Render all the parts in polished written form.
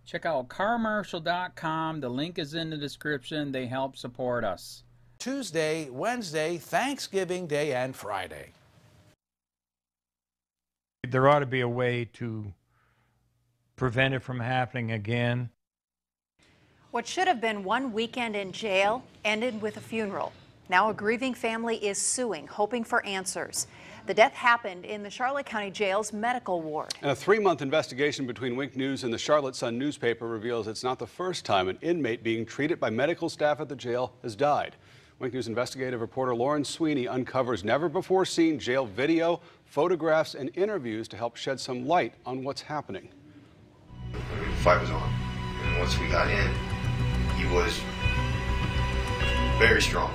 Check out carmarshal.com. The link is in the description. They help support us. Tuesday, Wednesday, Thanksgiving Day, and Friday. There ought to be a way to prevent it from happening again. What should have been one weekend in jail ended with a funeral. Now a grieving family is suing, hoping for answers. The death happened in the Charlotte County Jail's medical ward. A 3-month investigation between Wink News and the Charlotte Sun newspaper reveals it's not the first time an inmate being treated by medical staff at the jail has died. Wink News investigative reporter Lauren Sweeney uncovers never-before-seen jail video, photographs, and interviews to help shed some light on what's happening. The fight was on, and once we got in, he was very strong.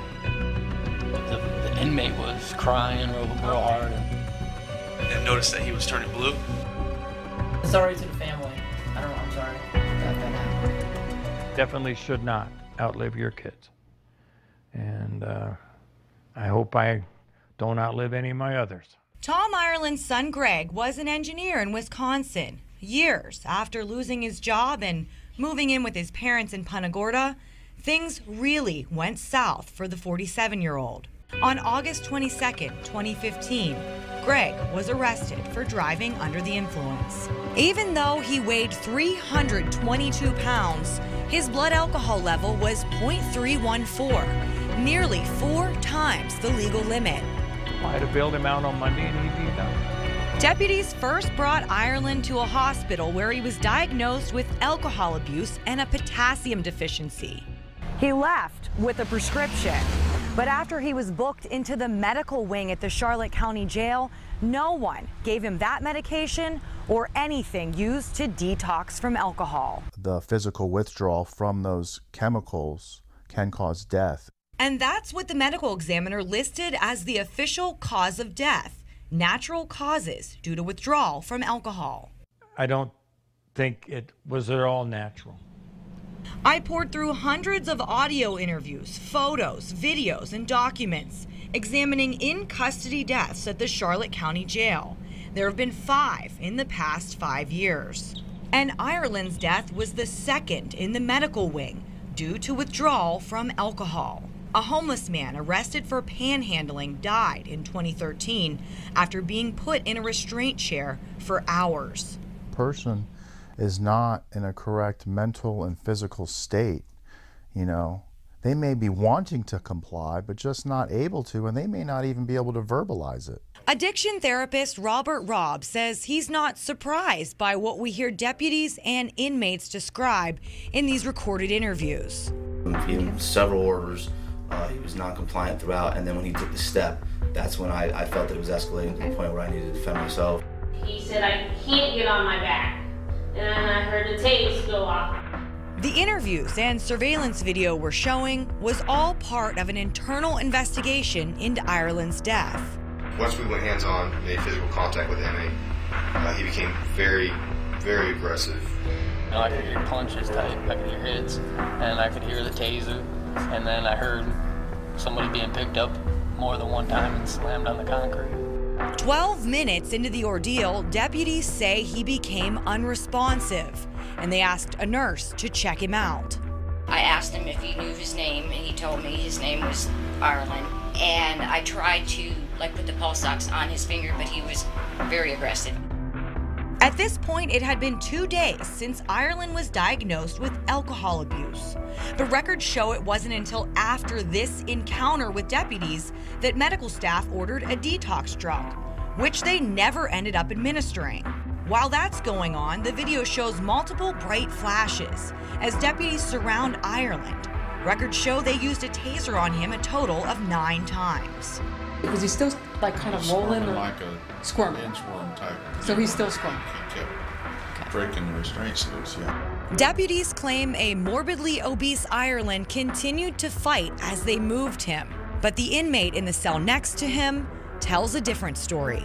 The inmate was crying real hard. And noticed that he was turning blue. Sorry to the family. I don't know, I'm sorry that happened. Definitely should not outlive your kids. And I hope I don't outlive any of my others. Tom Ireland's son Greg was an engineer in Wisconsin. Years after losing his job and moving in with his parents in Punta Gorda, things really went south for the 47-year-old. On August 22, 2015, Greg was arrested for driving under the influence. Even though he weighed 322 pounds, his blood alcohol level was 0.314, nearly 4 times the legal limit. I had to bail him out on Monday and he'd be done. Deputies first brought Ireland to a hospital where he was diagnosed with alcohol abuse and a potassium deficiency. He left with a prescription, but after he was booked into the medical wing at the Charlotte County Jail, no one gave him that medication or anything used to detox from alcohol. The physical withdrawal from those chemicals can cause death. And that's what the medical examiner listed as the official cause of death: natural causes due to withdrawal from alcohol. I don't think it was at all natural. I poured through hundreds of audio interviews, photos, videos, and documents examining in-custody deaths at the Charlotte County Jail. There have been 5 in the past 5 years. And Ireland's death was the second in the medical wing due to withdrawal from alcohol. A homeless man arrested for panhandling died in 2013 after being put in a restraint chair for hours. Person is not in a correct mental and physical state, they may be wanting to comply but just not able to, and they may not even be able to verbalize it. Addiction therapist Robert Robb says he's not surprised by what we hear deputies and inmates describe in these recorded interviews. He gave several orders. He was non-compliant throughout, and then when he took the step, that's when I felt that it was escalating to the point where I needed to defend myself. He said, "I can't get on my back." And I heard the taste go off. The interviews and surveillance video we're showing was all part of an internal investigation into Ireland's death. Once we went hands-on, made physical contact with him, he became very, very aggressive. I could hear punches tight, I could hear hits, and I could hear the taser, and then I heard somebody being picked up more than one time and slammed on the concrete. 12 minutes into the ordeal, deputies say he became unresponsive, and they asked a nurse to check him out. I asked him if he knew his name, and he told me his name was Ireland. And I tried to put the pulse ox on his finger, but he was very aggressive. At this point, it had been 2 days since Ireland was diagnosed with alcohol abuse. But records show it wasn't until after this encounter with deputies that medical staff ordered a detox drug, which they never ended up administering. While that's going on, the video shows multiple bright flashes as deputies surround Ireland. Records show they used a taser on him a total of 9 times. Was he still kind of rolling or like a squirming? Inchworm type. So he's still squirming. He kept breaking the restraints loose, yeah. Deputies claim a morbidly obese Ireland continued to fight as they moved him. But the inmate in the cell next to him tells a different story.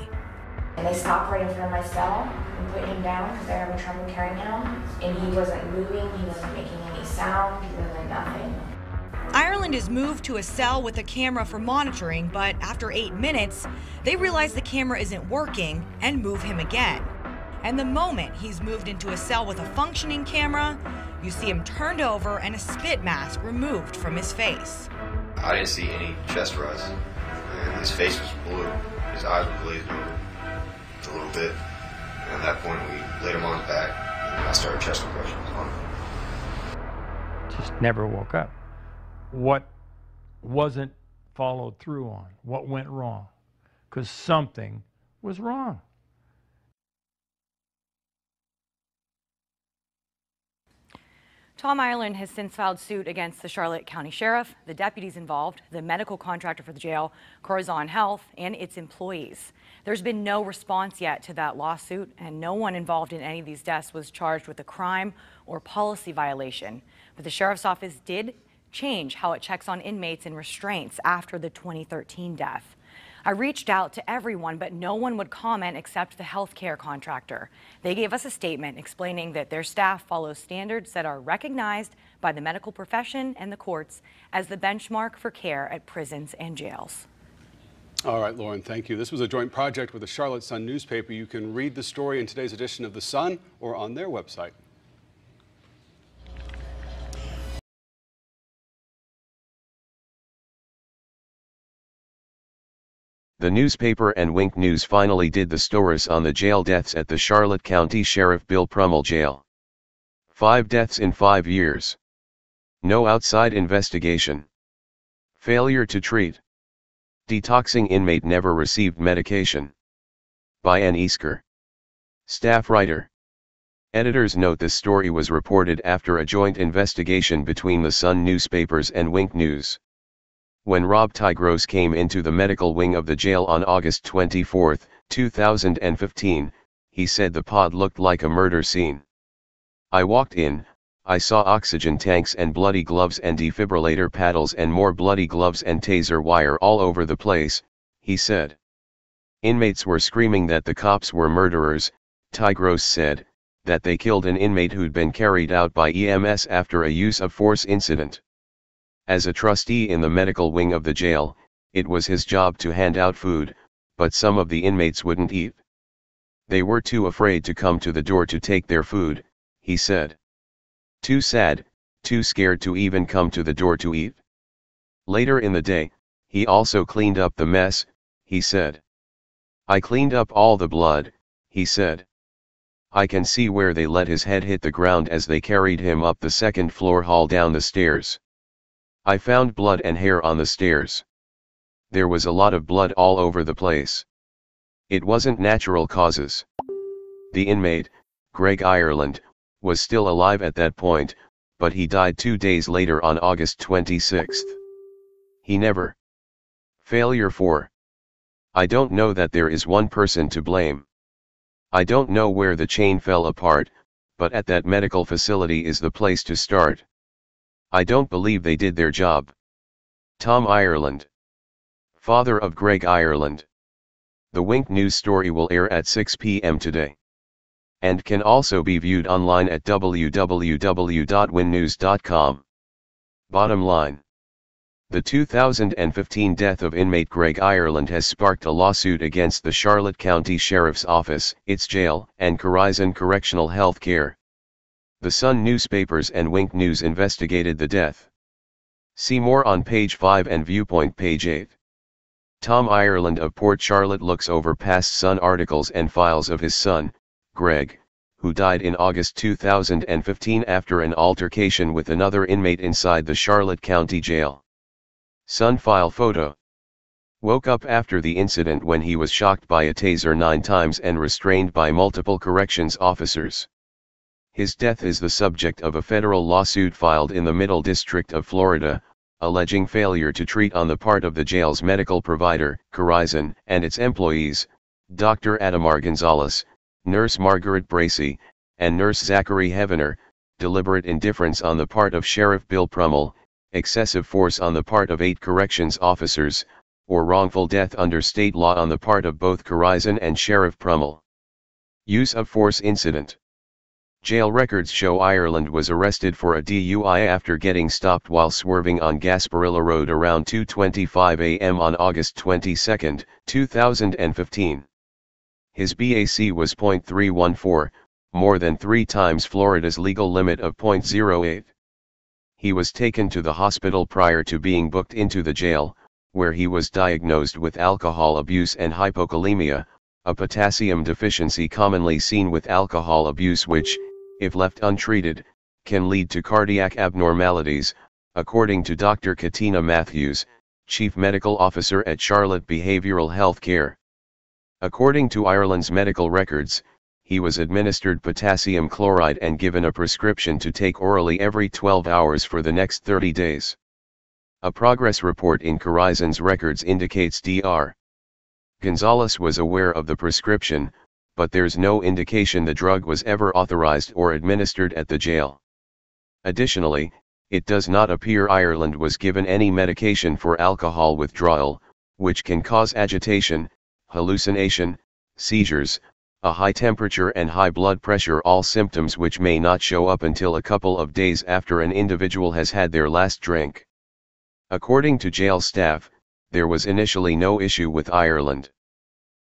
And they stopped right in front of my cell and put him down because they're having trouble carrying him. And he wasn't moving, he wasn't making any sound, he wasn't nothing. Ireland is moved to a cell with a camera for monitoring, but after 8 minutes, they realize the camera isn't working and move him again. And the moment he's moved into a cell with a functioning camera, you see him turned over and a spit mask removed from his face. I didn't see any chest rust, and his face was blue. His eyes were glazed over a little bit. And at that point, we laid him on his back, and I started chest compressions on him. Just never woke up. What wasn't followed through on? What went wrong? Because something was wrong. Tom Ireland has since filed suit against the Charlotte County Sheriff, the deputies involved, the medical contractor for the jail, Corazon Health, and its employees. There's been no response yet to that lawsuit, and no one involved in any of these deaths was charged with a crime or policy violation. But the Sheriff's Office did change how it checks on inmates and restraints after the 2013 death. I reached out to everyone, but no one would comment except the healthcare contractor. They gave us a statement explaining that their staff follows standards that are recognized by the medical profession and the courts as the benchmark for care at prisons and jails. All right, Lauren, thank you. This was a joint project with the Charlotte Sun newspaper. You can read the story in today's edition of The Sun or on their website. The newspaper and Wink News finally did the stories on the jail deaths at the Charlotte County Sheriff Bill Prummell Jail. 5 deaths in 5 years. No outside investigation. Failure to treat. Detoxing inmate never received medication. By Ann Easker. Staff writer. Editors note this story was reported after a joint investigation between the Sun newspapers and Wink News. When Rob Tigros came into the medical wing of the jail on August 24, 2015, he said the pod looked like a murder scene. I walked in, I saw oxygen tanks and bloody gloves and defibrillator paddles and more bloody gloves and taser wire all over the place, he said. Inmates were screaming that the cops were murderers. Tigros said, that they killed an inmate who'd been carried out by EMS after a use of force incident. As a trustee in the medical wing of the jail, it was his job to hand out food, but some of the inmates wouldn't eat. They were too afraid to come to the door to take their food, he said. Too sad, too scared to even come to the door to eat. Later in the day, he also cleaned up the mess, he said. I cleaned up all the blood, he said. I can see where they let his head hit the ground as they carried him up the second floor hall down the stairs. I found blood and hair on the stairs. There was a lot of blood all over the place. It wasn't natural causes. The inmate, Greg Ireland, was still alive at that point, but he died 2 days later on August 26. He never. Failure 4. I don't know that there is one person to blame. I don't know where the chain fell apart, but at that medical facility is the place to start. I don't believe they did their job. Tom Ireland. Father of Greg Ireland. The Wink News story will air at 6 p.m. today. And can also be viewed online at www.winnews.com. Bottom line. The 2015 death of inmate Greg Ireland has sparked a lawsuit against the Charlotte County Sheriff's Office, its jail, and Corizon Correctional Health Care. The Sun newspapers and Wink News investigated the death. See more on page 5 and Viewpoint page 8. Tom Ireland of Port Charlotte looks over past Sun articles and files of his son, Greg, who died in August 2015 after an altercation with another inmate inside the Charlotte County Jail. Sun file photo. Woke up after the incident when he was shocked by a taser 9 times and restrained by multiple corrections officers. His death is the subject of a federal lawsuit filed in the Middle District of Florida, alleging failure to treat on the part of the jail's medical provider, Corizon, and its employees, Dr. Adamar Gonzalez, Nurse Margaret Bracey, and Nurse Zachary Heavener, deliberate indifference on the part of Sheriff Bill Prummell, excessive force on the part of 8 corrections officers, or wrongful death under state law on the part of both Corizon and Sheriff Prummell. Use of force incident. Jail records show Ireland was arrested for a DUI after getting stopped while swerving on Gasparilla Road around 2:25 a.m. on August 22, 2015. His BAC was .314, more than 3 times Florida's legal limit of .08. He was taken to the hospital prior to being booked into the jail, where he was diagnosed with alcohol abuse and hypokalemia, a potassium deficiency commonly seen with alcohol abuse which, if left untreated, can lead to cardiac abnormalities, according to Dr. Katina Matthews, Chief Medical Officer at Charlotte Behavioral Health Care. According to Ireland's medical records, he was administered potassium chloride and given a prescription to take orally every 12 hours for the next 30 days. A progress report in Corizon's records indicates Dr. Gonzalez was aware of the prescription, but there's no indication the drug was ever authorized or administered at the jail. Additionally, it does not appear Ireland was given any medication for alcohol withdrawal, which can cause agitation, hallucination, seizures, a high temperature and high blood pressure, all symptoms which may not show up until a couple of days after an individual has had their last drink. According to jail staff, there was initially no issue with Ireland.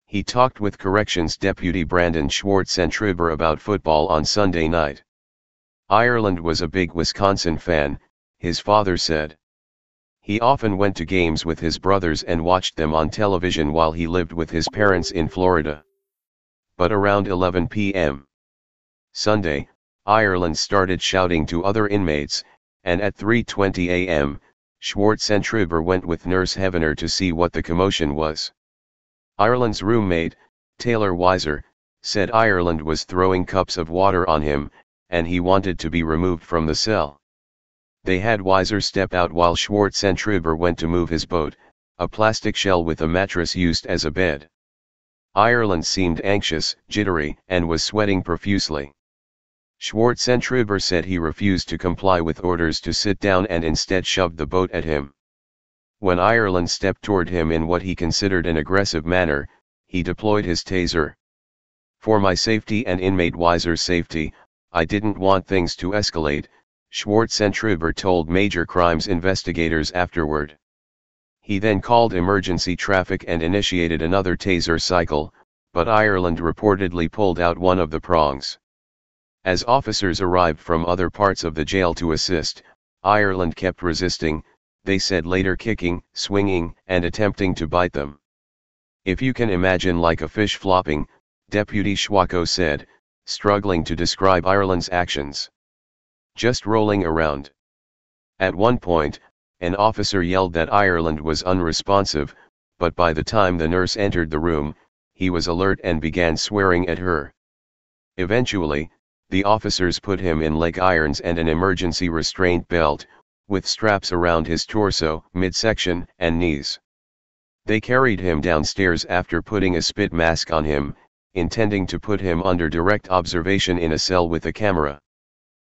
He talked with Corrections Deputy Brandon Schwartzentruber about football on Sunday night. Ireland was a big Wisconsin fan, his father said. He often went to games with his brothers and watched them on television while he lived with his parents in Florida. But around 11 p.m. Sunday, Ireland started shouting to other inmates, and at 3:20 a.m., Schwartzentruber went with Nurse Heavener to see what the commotion was. Ireland's roommate, Taylor Weiser, said Ireland was throwing cups of water on him, and he wanted to be removed from the cell. They had Weiser step out while Schwartzentruber went to move his boat, a plastic shell with a mattress used as a bed. Ireland seemed anxious, jittery, and was sweating profusely. Schwartzentruber said he refused to comply with orders to sit down and instead shoved the boat at him. When Ireland stepped toward him in what he considered an aggressive manner, he deployed his taser. "For my safety and inmate Weiser's safety, I didn't want things to escalate," Schwartzentruber told major crimes investigators afterward. He then called emergency traffic and initiated another taser cycle, but Ireland reportedly pulled out one of the prongs. As officers arrived from other parts of the jail to assist, Ireland kept resisting, they said, later kicking, swinging, and attempting to bite them. "If you can imagine, like a fish flopping," Deputy Schwacko said, struggling to describe Ireland's actions. "Just rolling around." At one point, an officer yelled that Ireland was unresponsive, but by the time the nurse entered the room, he was alert and began swearing at her. Eventually, the officers put him in leg irons and an emergency restraint belt, with straps around his torso, midsection, and knees. They carried him downstairs after putting a spit mask on him, intending to put him under direct observation in a cell with a camera.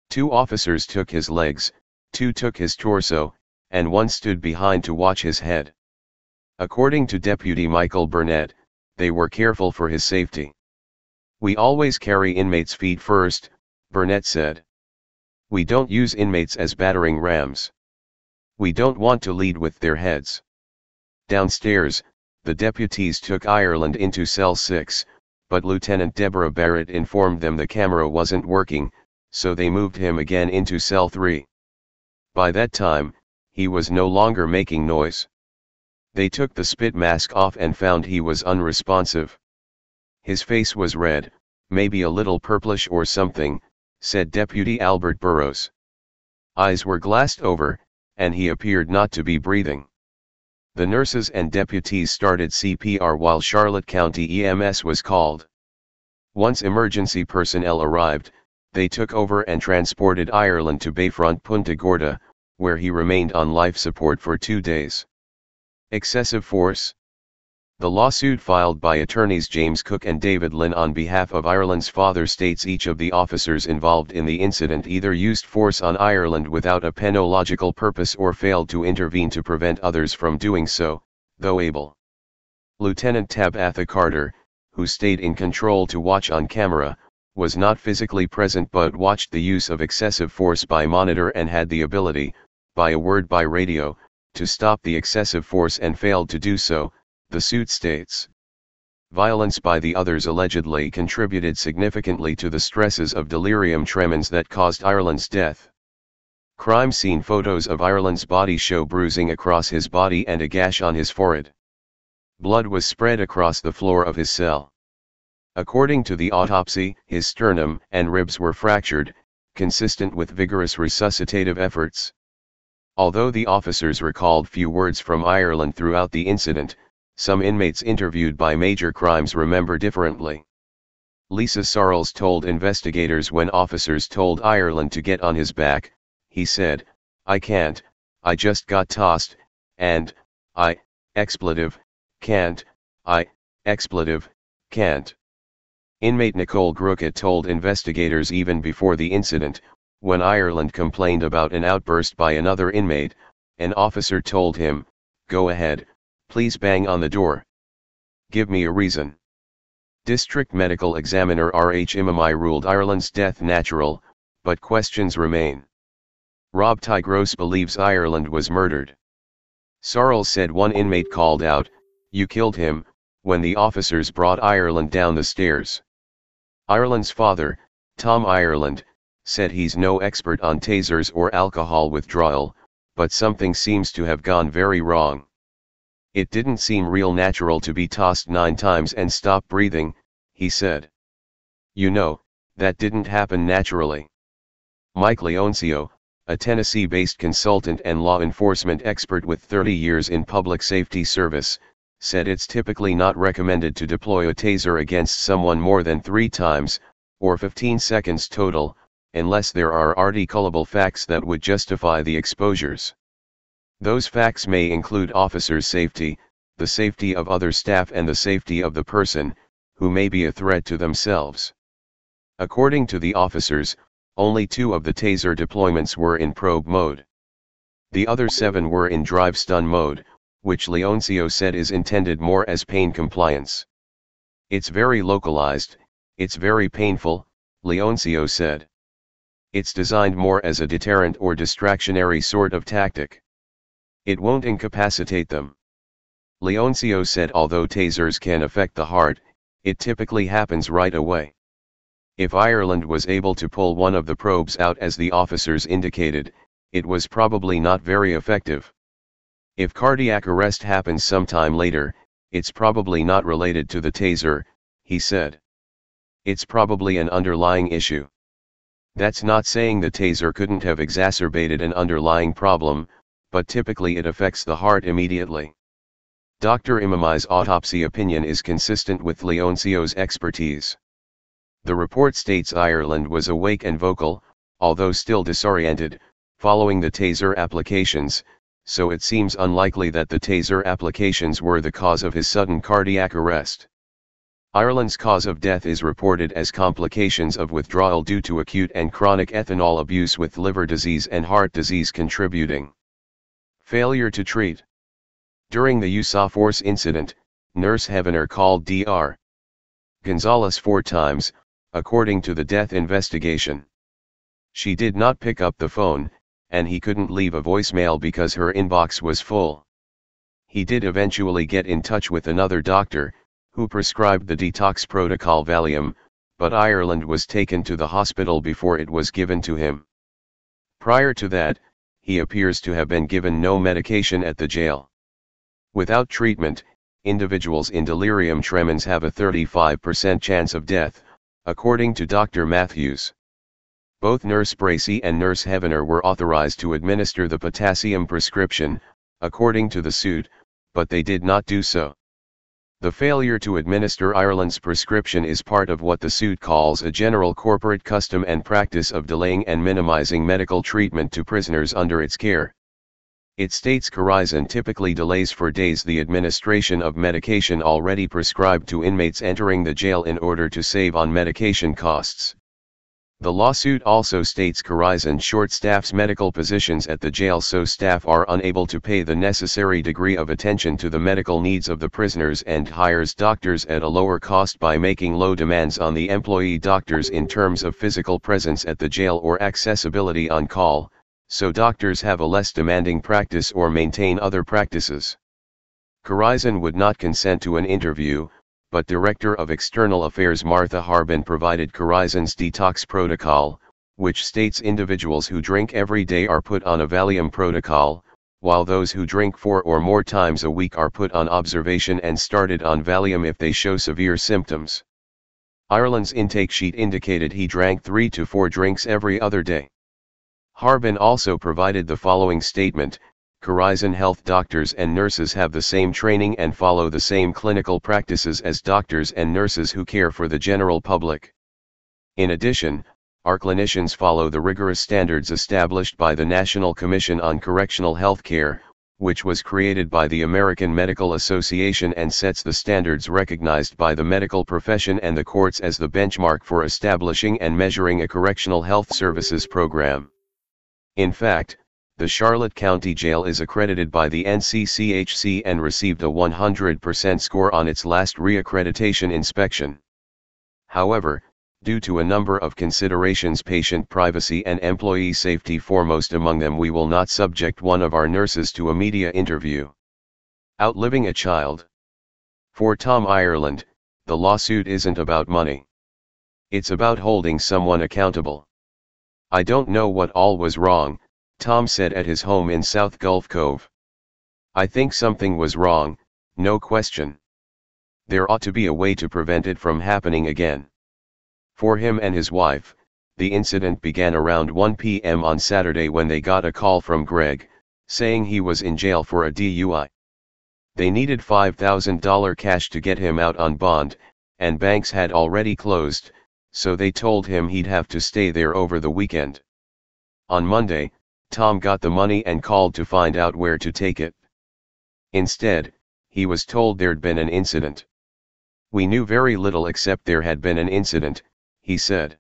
2 officers took his legs, 2 took his torso, and 1 stood behind to watch his head. According to Deputy Michael Burnett, they were careful for his safety. "We always carry inmates' feet first," Burnett said. "We don't use inmates as battering rams. We don't want to lead with their heads." Downstairs, the deputies took Ireland into cell 6, but Lieutenant Deborah Barrett informed them the camera wasn't working, so they moved him again into cell 3. By that time, he was no longer making noise. They took the spit mask off and found he was unresponsive. "His face was red, maybe a little purplish or something," said Deputy Albert Burrows. "Eyes were glassed over, and he appeared not to be breathing." The nurses and deputies started CPR while Charlotte County EMS was called. Once emergency personnel arrived, they took over and transported Ireland to Bayfront Punta Gorda, where he remained on life support for 2 days. Excessive force? The lawsuit filed by attorneys James Cook and David Lynn on behalf of Ireland's father states each of the officers involved in the incident either used force on Ireland without a penological purpose or failed to intervene to prevent others from doing so, though able. Lieutenant Tabitha Carter, who stayed in control to watch on camera, was not physically present but watched the use of excessive force by monitor and had the ability, by a word by radio, to stop the excessive force and failed to do so, the suit states. Violence by the others allegedly contributed significantly to the stresses of delirium tremens that caused Ireland's death. Crime scene photos of Ireland's body show bruising across his body and a gash on his forehead. Blood was spread across the floor of his cell. According to the autopsy, his sternum and ribs were fractured, consistent with vigorous resuscitative efforts. Although the officers recalled few words from Ireland throughout the incident, some inmates interviewed by major crimes remember differently. Lisa Sarles told investigators when officers told Ireland to get on his back, he said, "I can't, I just got tossed, and, I, expletive, can't, I, expletive, can't." Inmate Nicole Grookett told investigators even before the incident, when Ireland complained about an outburst by another inmate, an officer told him, "Go ahead, please bang on the door. Give me a reason." District Medical Examiner R.H. Imamai ruled Ireland's death natural, but questions remain. Rob Tygros believes Ireland was murdered. Sarles said one inmate called out, "You killed him," when the officers brought Ireland down the stairs. Ireland's father, Tom Ireland, said he's no expert on tasers or alcohol withdrawal, but something seems to have gone very wrong. "It didn't seem real natural to be tossed 9 times and stop breathing," he said. "You know, that didn't happen naturally." Mike Leoncio, a Tennessee-based consultant and law enforcement expert with 30 years in public safety service, said it's typically not recommended to deploy a taser against someone more than 3 times, or 15 seconds total, unless there are articulable facts that would justify the exposures. Those facts may include officers' safety, the safety of other staff and the safety of the person, who may be a threat to themselves. According to the officers, only 2 of the taser deployments were in probe mode. The other 7 were in drive-stun mode, which Leoncio said is intended more as pain compliance. "It's very localized, it's very painful," Leoncio said. "It's designed more as a deterrent or distractionary sort of tactic. It won't incapacitate them." Leoncio said although tasers can affect the heart, it typically happens right away. If Ireland was able to pull one of the probes out as the officers indicated, it was probably not very effective. If cardiac arrest happens sometime later, it's probably not related to the taser, he said. "It's probably an underlying issue. That's not saying the taser couldn't have exacerbated an underlying problem, but typically it affects the heart immediately." Dr. Imamai's autopsy opinion is consistent with Leoncio's expertise. The report states Ireland was awake and vocal, although still disoriented, following the taser applications, so it seems unlikely that the taser applications were the cause of his sudden cardiac arrest. Ireland's cause of death is reported as complications of withdrawal due to acute and chronic ethanol abuse with liver disease and heart disease contributing. Failure to treat. During the use of force incident, Nurse Heavener called Dr. Gonzalez 4 times, according to the death investigation. She did not pick up the phone, and he couldn't leave a voicemail because her inbox was full. He did eventually get in touch with another doctor, who prescribed the detox protocol Valium, but Ireland was taken to the hospital before it was given to him. Prior to that, he appears to have been given no medication at the jail. Without treatment, individuals in delirium tremens have a 35% chance of death, according to Dr. Matthews. Both Nurse Bracey and Nurse Heavener were authorized to administer the potassium prescription, according to the suit, but they did not do so. The failure to administer Ireland's prescription is part of what the suit calls a general corporate custom and practice of delaying and minimizing medical treatment to prisoners under its care. It states Corizon typically delays for days the administration of medication already prescribed to inmates entering the jail in order to save on medication costs. The lawsuit also states Corizon short-staffs medical positions at the jail so staff are unable to pay the necessary degree of attention to the medical needs of the prisoners and hires doctors at a lower cost by making low demands on the employee doctors in terms of physical presence at the jail or accessibility on call, so doctors have a less demanding practice or maintain other practices. Corizon would not consent to an interview, but Director of External Affairs Martha Harbin provided Corizon's detox protocol, which states individuals who drink every day are put on a Valium protocol, while those who drink 4 or more times a week are put on observation and started on Valium if they show severe symptoms. Ireland's intake sheet indicated he drank 3 to 4 drinks every other day. Harbin also provided the following statement: Corizon health doctors and nurses have the same training and follow the same clinical practices as doctors and nurses who care for the general public. In addition, our clinicians follow the rigorous standards established by the National Commission on Correctional Health Care, which was created by the American Medical Association and sets the standards recognized by the medical profession and the courts as the benchmark for establishing and measuring a correctional health services program. In fact, the Charlotte County Jail is accredited by the NCCHC and received a 100% score on its last reaccreditation inspection. However, due to a number of considerations, patient privacy and employee safety foremost among them, we will not subject one of our nurses to a media interview. Outliving a child. For Tom Ireland, the lawsuit isn't about money. It's about holding someone accountable. I don't know what all was wrong, Tom said at his home in South Gulf Cove. I think something was wrong, no question. There ought to be a way to prevent it from happening again. For him and his wife, the incident began around 1 p.m. on Saturday when they got a call from Greg, saying he was in jail for a DUI. They needed $5,000 cash to get him out on bond, and banks had already closed, so they told him he'd have to stay there over the weekend. On Monday, Tom got the money and called to find out where to take it. Instead, he was told there'd been an incident. We knew very little except there had been an incident, he said.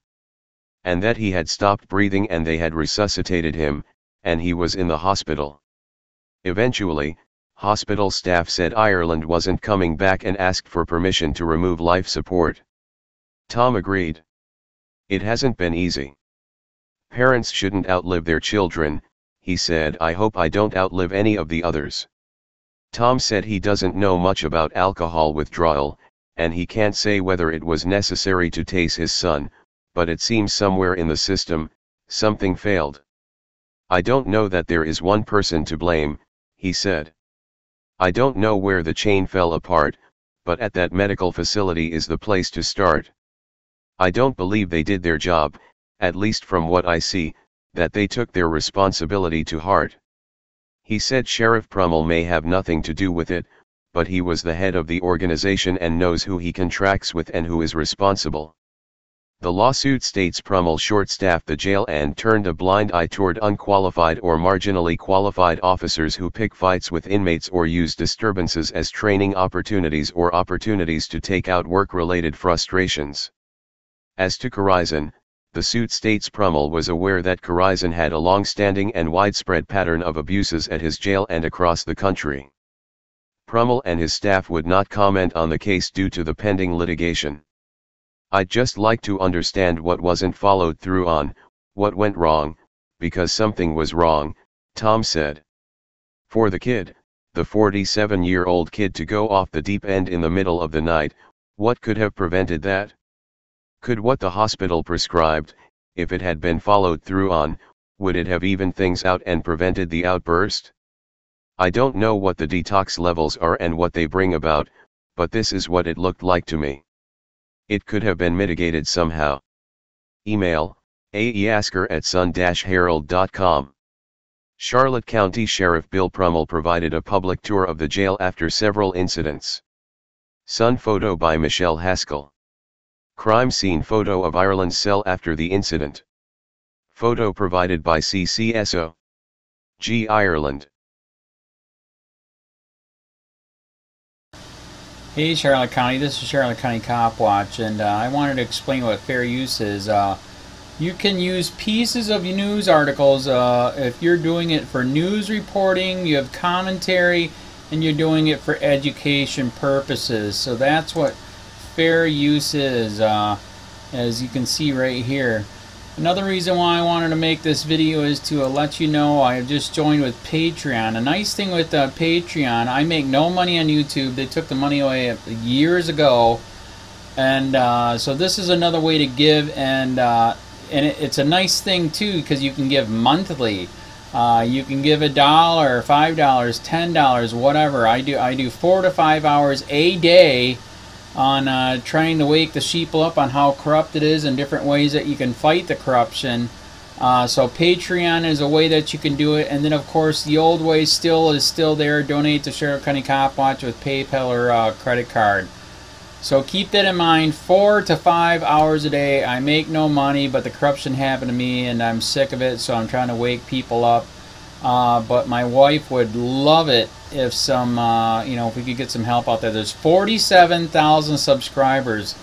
And that he had stopped breathing and they had resuscitated him, and he was in the hospital. Eventually, hospital staff said Ireland wasn't coming back and asked for permission to remove life support. Tom agreed. It hasn't been easy. Parents shouldn't outlive their children, he said. I hope I don't outlive any of the others. Tom said he doesn't know much about alcohol withdrawal, and he can't say whether it was necessary to tase his son, but it seems somewhere in the system, something failed. I don't know that there is one person to blame, he said. I don't know where the chain fell apart, but at that medical facility is the place to start. I don't believe they did their job, at least from what I see, that they took their responsibility to heart. He said Sheriff Prummell may have nothing to do with it, but he was the head of the organization and knows who he contracts with and who is responsible. The lawsuit states Prummell short-staffed the jail and turned a blind eye toward unqualified or marginally qualified officers who pick fights with inmates or use disturbances as training opportunities or opportunities to take out work-related frustrations. As to Corizon, the suit states Prummell was aware that Corizon had a long-standing and widespread pattern of abuses at his jail and across the country. Prummell and his staff would not comment on the case due to the pending litigation. I'd just like to understand what wasn't followed through on, what went wrong, because something was wrong, Tom said. For the kid, the 47-year-old kid, to go off the deep end in the middle of the night, what could have prevented that? Could what the hospital prescribed, if it had been followed through on, would it have evened things out and prevented the outburst? I don't know what the detox levels are and what they bring about, but this is what it looked like to me. It could have been mitigated somehow. Email, aeasker@sun-herald.com. Charlotte County Sheriff Bill Prummell provided a public tour of the jail after several incidents. Sun photo by Michelle Haskell. Crime scene photo of Ireland's cell after the incident. Photo provided by CCSO. G. Ireland. Hey Charlotte County, this is Charlotte County COPWATCH, and I wanted to explain what fair use is. You can use pieces of news articles if you're doing it for news reporting, you have commentary, and you're doing it for education purposes. So that's what fair use is, as you can see right here. Another reason why I wanted to make this video is to let you know I have just joined with Patreon. A nice thing with Patreon, I make no money on YouTube. They took the money away years ago. And so this is another way to give, and it's a nice thing too because you can give monthly. You can give $1, $5, $10, whatever. I do 4 to 5 hours a day on trying to wake the sheep up on how corrupt it is and different ways that you can fight the corruption. So Patreon is a way that you can do it, and then of course the old way is still there. Donate to Sheriff County Cop Watch with PayPal or credit card. So keep that in mind. 4 to 5 hours a day. I make no money, but the corruption happened to me and I'm sick of it, so I'm trying to wake people up. But my wife would love it if some, if we could get some help out there. There's 47,000 subscribers.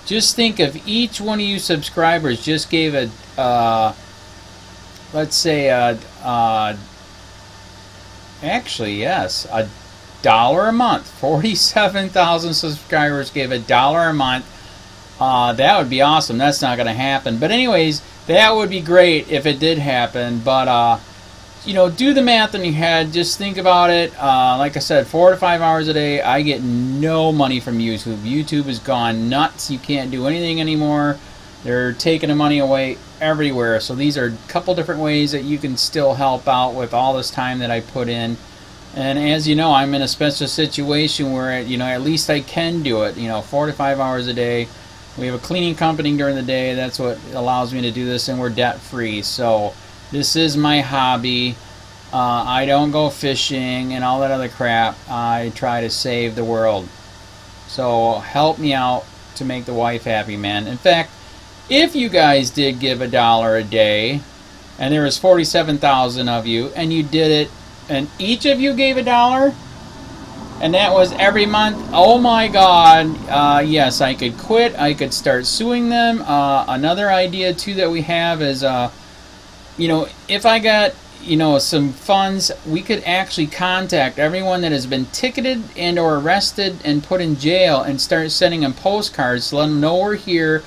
Just think if each one of you subscribers just gave a, let's say, actually, yes, $1 a month. 47,000 subscribers gave $1 a month. That would be awesome. That's not going to happen. But anyways, that would be great if it did happen. But, do the math in your head. Just think about it. Like I said, 4 to 5 hours a day. I get no money from YouTube. YouTube has gone nuts. You can't do anything anymore. They're taking the money away everywhere. So these are a couple different ways that you can still help out with all this time that I put in. And as you know, I'm in a special situation where, at least I can do it, 4 to 5 hours a day. We have a cleaning company during the day. That's what allows me to do this, and we're debt-free. So this is my hobby. I don't go fishing and all that other crap. I try to save the world. So help me out to make the wife happy, man. In fact, if you guys did give $1 a day, and there was 47,000 of you, and you did it, and each of you gave $1, and that was every month, oh my God, yes, I could quit. I could start suing them. Another idea too that we have is, if I got, some funds, we could actually contact everyone that has been ticketed and or arrested and put in jail and start sending them postcards to let them know we're here,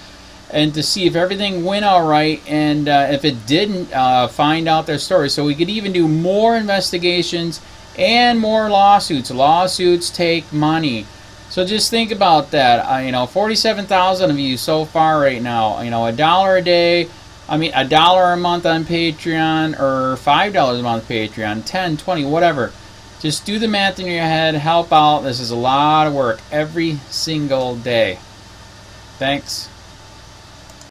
and to see if everything went all right, and if it didn't, find out their story. So we could even do more investigations and more lawsuits. Lawsuits take money. So just think about that. 47,000 of you so far right now. $1 a day. $1 a month on Patreon, or $5 a month Patreon, 10, 20, whatever. Just do the math in your head. Help out. This is a lot of work every single day. Thanks.